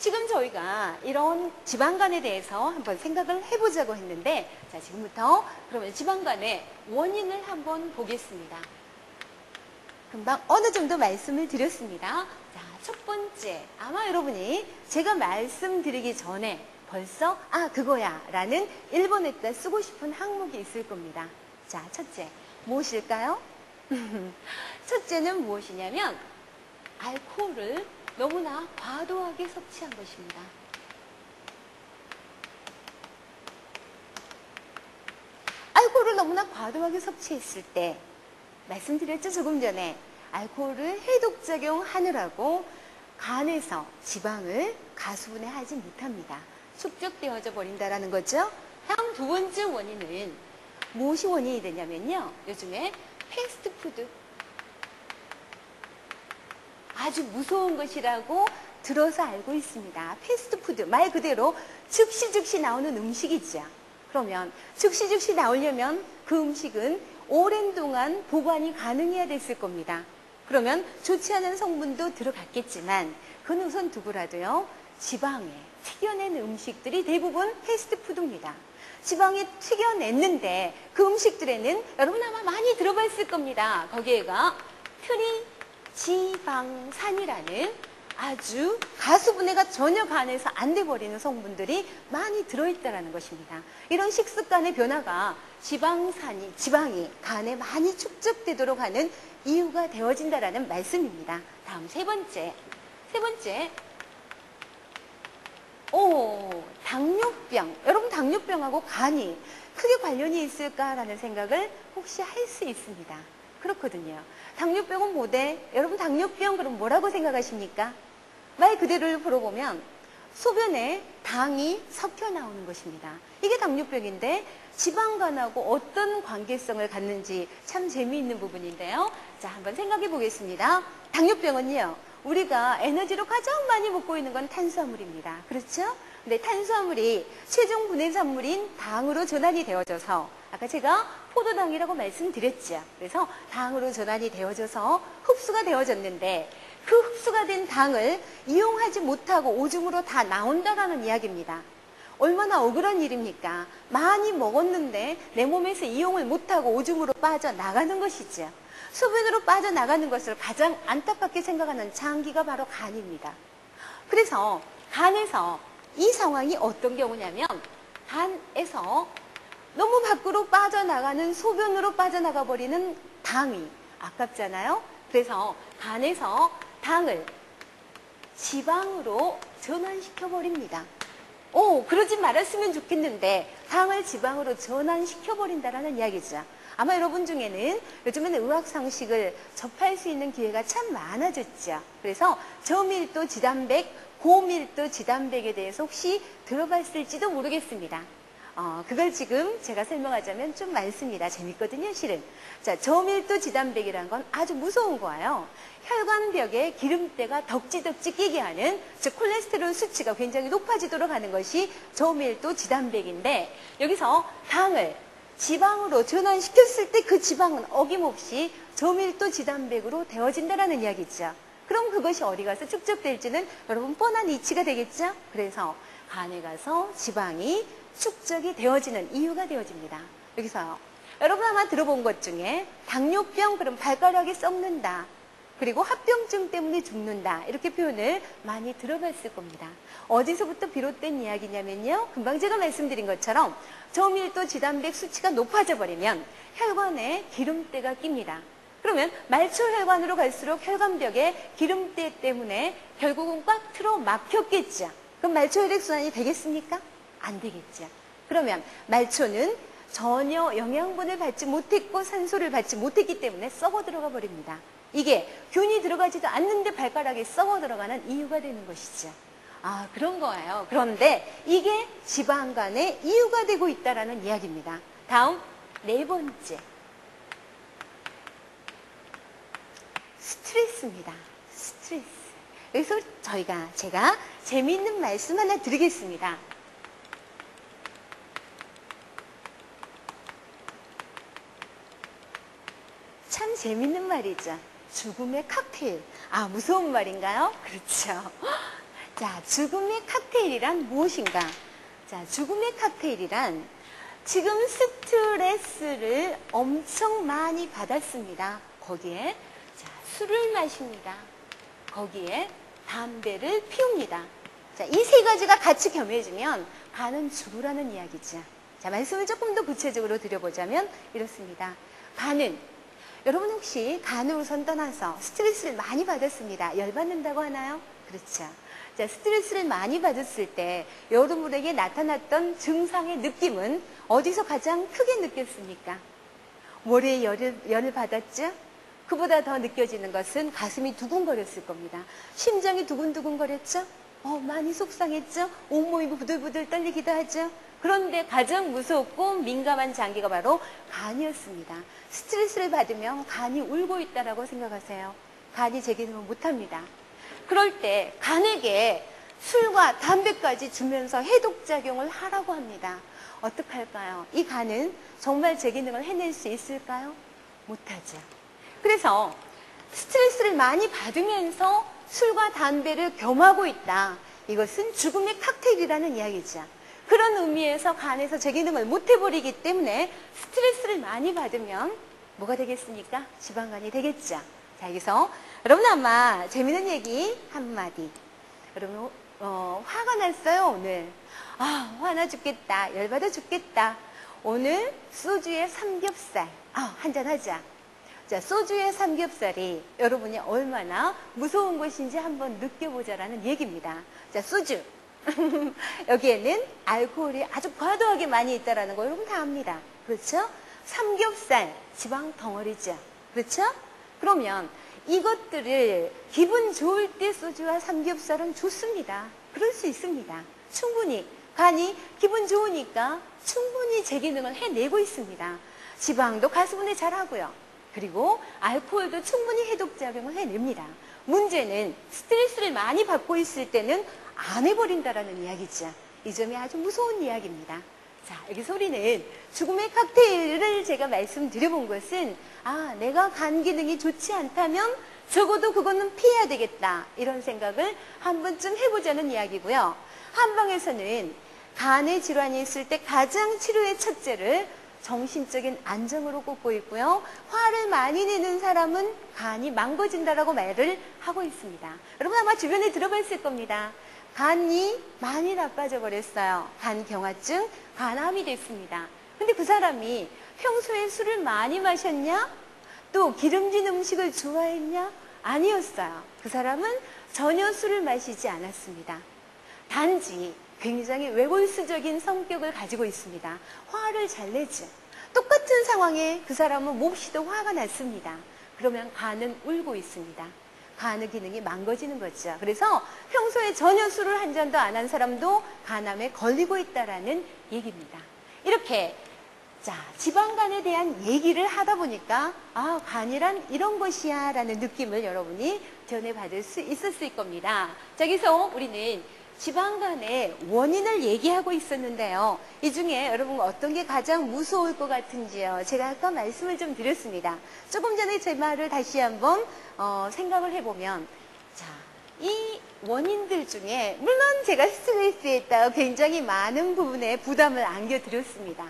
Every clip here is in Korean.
지금 저희가 이런 지방간에 대해서 한번 생각을 해보자고 했는데, 자, 지금부터 그러면 지방간의 원인을 한번 보겠습니다. 금방 어느 정도 말씀을 드렸습니다. 자, 첫 번째, 아마 여러분이 제가 말씀드리기 전에 벌써 그거야 라는 1번에다 쓰고 싶은 항목이 있을 겁니다. 자, 첫째, 무엇일까요? 첫째는 무엇이냐면 알코올을 너무나 과도하게 섭취한 것입니다. 알코올을 너무나 과도하게 섭취했을 때, 말씀드렸죠, 조금 전에. 알코올을 해독작용하느라고 간에서 지방을 가수분해하지 못합니다. 축적되어져 버린다라는 거죠. 다음 두 번째 원인은 무엇이 원인이 되냐면요, 요즘에 패스트푸드, 아주 무서운 것이라고 들어서 알고 있습니다. 패스트푸드, 말 그대로 즉시 나오는 음식이죠. 그러면 즉시 나오려면 그 음식은 오랜 동안 보관이 가능해야 됐을 겁니다. 그러면 좋지 않은 성분도 들어갔겠지만 그건 우선 두고라도요, 지방에 튀겨낸 음식들이 대부분 패스트푸드입니다. 지방에 튀겨냈는데 그 음식들에는 여러분 아마 많이 들어봤을 겁니다. 거기에가 트리지방산이라는 아주 가수분해가 전혀 간에서 안 돼버리는 성분들이 많이 들어있다는 것입니다. 이런 식습관의 변화가 지방이 간에 많이 축적되도록 하는 이유가 되어진다는 말씀입니다. 다음 세 번째, 당뇨병. 여러분, 당뇨병하고 간이 크게 관련이 있을까라는 생각을 혹시 할 수 있습니다. 그렇거든요. 당뇨병은 뭐대? 여러분, 당뇨병 그럼 뭐라고 생각하십니까? 말 그대로 풀어보면 소변에 당이 섞여 나오는 것입니다. 이게 당뇨병인데 지방간하고 어떤 관계성을 갖는지 참 재미있는 부분인데요. 자, 한번 생각해 보겠습니다. 당뇨병은요, 우리가 에너지로 가장 많이 먹고 있는 건 탄수화물입니다. 그렇죠? 근데 탄수화물이 최종 분해산물인 당으로 전환이 되어져서, 아까 제가 포도당이라고 말씀드렸죠. 그래서 당으로 전환이 되어져서 흡수가 되어졌는데 그 흡수가 된 당을 이용하지 못하고 오줌으로 다 나온다라는 이야기입니다. 얼마나 억울한 일입니까? 많이 먹었는데 내 몸에서 이용을 못하고 오줌으로 빠져나가는 것이죠. 소변으로 빠져나가는 것을 가장 안타깝게 생각하는 장기가 바로 간입니다. 그래서 간에서 이 상황이 어떤 경우냐면, 간에서 너무 밖으로 빠져나가는 소변으로 빠져나가 버리는 당이 아깝잖아요. 그래서 간에서 당을 지방으로 전환시켜 버립니다. 그러지 말았으면 좋겠는데 당을 지방으로 전환시켜 버린다라는 이야기죠. 아마 여러분 중에는 요즘에는 의학상식을 접할 수 있는 기회가 참 많아졌죠. 그래서 저밀도 지단백, 고밀도 지단백에 대해서 혹시 들어봤을지도 모르겠습니다. 그걸 지금 제가 설명하자면 좀 많습니다. 재밌거든요, 실은. 자, 저밀도 지단백이라는 건 아주 무서운 거예요. 혈관벽에 기름때가 덕지덕지 끼게 하는, 즉 콜레스테롤 수치가 굉장히 높아지도록 하는 것이 저밀도 지단백인데, 여기서 당을 지방으로 전환시켰을 때 그 지방은 어김없이 저밀도 지단백으로 되어진다는 이야기죠. 그럼 그것이 어디 가서 축적될지는 여러분 뻔한 이치가 되겠죠? 그래서 간에 가서 지방이 축적이 되어지는 이유가 되어집니다. 여기서요, 여러분 아마 들어본 것 중에 당뇨병, 그럼 발가락이 썩는다, 그리고 합병증 때문에 죽는다, 이렇게 표현을 많이 들어봤을 겁니다. 어디서부터 비롯된 이야기냐면요, 금방 제가 말씀드린 것처럼 저밀도 지단백 수치가 높아져 버리면 혈관에 기름때가 낍니다. 그러면 말초혈관으로 갈수록 혈관벽에 기름때 때문에 결국은 꽉 틀어 막혔겠죠. 그럼 말초 혈액순환이 되겠습니까? 안 되겠죠. 그러면 말초는 전혀 영양분을 받지 못했고 산소를 받지 못했기 때문에 썩어 들어가 버립니다. 이게 균이 들어가지도 않는데 발가락에 썩어 들어가는 이유가 되는 것이죠. 그런 거예요. 그런데 이게 지방간의 이유가 되고 있다는 이야기입니다. 다음 네 번째, 스트레스입니다. 스트레스. 여기서 제가 재미있는 말씀 하나 드리겠습니다. 참 재밌는 말이죠. 죽음의 칵테일. 무서운 말인가요? 그렇죠. 자, 죽음의 칵테일이란 무엇인가? 자, 죽음의 칵테일이란 지금 스트레스를 엄청 많이 받았습니다. 거기에 자, 술을 마십니다. 거기에 담배를 피웁니다. 자, 이 세 가지가 같이 겸해지면 간은 죽으라는 이야기죠. 자, 말씀을 조금 더 구체적으로 드려보자면 이렇습니다. 간은 여러분 혹시 간을 우선 떠나서 스트레스를 많이 받았습니다. 열받는다고 하나요? 그렇죠. 자, 스트레스를 많이 받았을 때 여러분에게 나타났던 증상의 느낌은 어디서 가장 크게 느꼈습니까? 머리에 열을 받았죠? 그보다 더 느껴지는 것은 가슴이 두근거렸을 겁니다. 심장이 두근두근거렸죠? 많이 속상했죠? 온몸이 부들부들 떨리기도 하죠? 그런데 가장 무섭고 민감한 장기가 바로 간이었습니다. 스트레스를 받으면 간이 울고 있다라고 생각하세요. 간이 제 기능을 못합니다. 그럴 때 간에게 술과 담배까지 주면서 해독작용을 하라고 합니다. 어떻게 할까요? 이 간은 정말 제 기능을 해낼 수 있을까요? 못하죠. 그래서 스트레스를 많이 받으면서 술과 담배를 겸하고 있다. 이것은 죽음의 칵테일이라는 이야기죠. 그런 의미에서 간에서 제 기능을 못 해버리기 때문에 스트레스를 많이 받으면 뭐가 되겠습니까? 지방간이 되겠죠. 자, 여기서 여러분 아마 재미있는 얘기 한마디. 여러분 화가 났어요 오늘. 화나 죽겠다. 열받아 죽겠다. 오늘 소주에 삼겹살 한잔 하자. 자, 소주의 삼겹살이 여러분이 얼마나 무서운 것인지 한번 느껴보자라는 얘기입니다. 자, 소주. 여기에는 알코올이 아주 과도하게 많이 있다는 거 여러분 다 압니다. 그렇죠? 삼겹살, 지방 덩어리죠. 그렇죠? 그러면 이것들을 기분 좋을 때 소주와 삼겹살은 좋습니다. 그럴 수 있습니다. 충분히. 간이 기분 좋으니까 충분히 제 기능을 해내고 있습니다. 지방도 가스분해 잘하고요. 그리고 알코올도 충분히 해독작용을 해냅니다. 문제는 스트레스를 많이 받고 있을 때는 안 해버린다라는 이야기죠. 이 점이 아주 무서운 이야기입니다. 자, 여기서 우리는 죽음의 칵테일을 제가 말씀드려본 것은 내가 간 기능이 좋지 않다면 적어도 그거는 피해야 되겠다. 이런 생각을 한 번쯤 해보자는 이야기고요. 한방에서는 간의 질환이 있을 때 가장 치료의 첫째를 정신적인 안정으로 꼽고 있고요. 화를 많이 내는 사람은 간이 망가진다라고 말을 하고 있습니다. 여러분 아마 주변에 들어봤을 겁니다. 간이 많이 나빠져 버렸어요. 간경화증, 간암이 됐습니다. 근데 그 사람이 평소에 술을 많이 마셨냐? 또 기름진 음식을 좋아했냐? 아니었어요. 그 사람은 전혀 술을 마시지 않았습니다. 단지 굉장히 외골수적인 성격을 가지고 있습니다. 화를 잘 내죠. 똑같은 상황에 그 사람은 몹시도 화가 났습니다. 그러면 간은 울고 있습니다. 간의 기능이 망가지는 거죠. 그래서 평소에 전혀 술을 한 잔도 안 한 사람도 간암에 걸리고 있다라는 얘기입니다. 이렇게 자, 지방간에 대한 얘기를 하다 보니까 간이란 이런 것이야 라는 느낌을 여러분이 전해받을 수 있었을 겁니다. 자, 여기서 우리는 지방간의 원인을 얘기하고 있었는데요. 이 중에 여러분 어떤 게 가장 무서울 것 같은지요? 제가 아까 말씀을 좀 드렸습니다. 조금 전에 제 말을 다시 한번 생각을 해보면 자, 이 원인들 중에 물론 제가 스트레스에 있다가 굉장히 많은 부분에 부담을 안겨드렸습니다.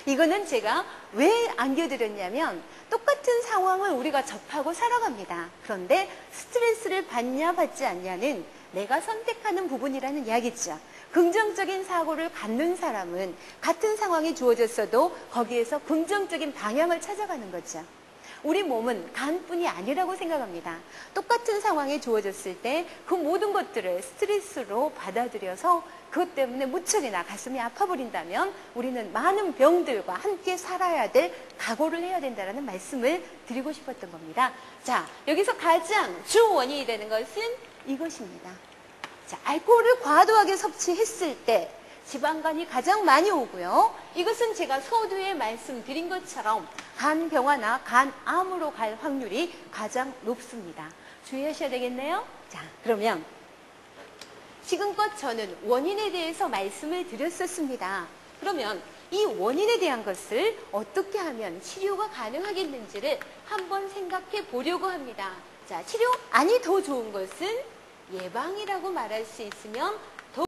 이거는 제가 왜 안겨드렸냐면 똑같은 상황을 우리가 접하고 살아갑니다. 그런데 스트레스를 받냐 받지 않냐는 내가 선택하는 부분이라는 이야기죠. 긍정적인 사고를 갖는 사람은 같은 상황이 주어졌어도 거기에서 긍정적인 방향을 찾아가는 거죠. 우리 몸은 간뿐이 아니라고 생각합니다. 똑같은 상황이 주어졌을 때 그 모든 것들을 스트레스로 받아들여서 그것 때문에 무척이나 가슴이 아파버린다면 우리는 많은 병들과 함께 살아야 될 각오를 해야 된다는 말씀을 드리고 싶었던 겁니다. 자, 여기서 가장 주 원인이 되는 것은 이것입니다. 자, 알코올을 과도하게 섭취했을 때 지방간이 가장 많이 오고요. 이것은 제가 서두에 말씀드린 것처럼 간경화나 간암으로 갈 확률이 가장 높습니다. 주의하셔야 되겠네요. 자, 그러면 지금껏 저는 원인에 대해서 말씀을 드렸었습니다. 그러면 이 원인에 대한 것을 어떻게 하면 치료가 가능하겠는지를 한번 생각해 보려고 합니다. 자, 치료 안이 더 좋은 것은 예방이라고 말할 수 있으면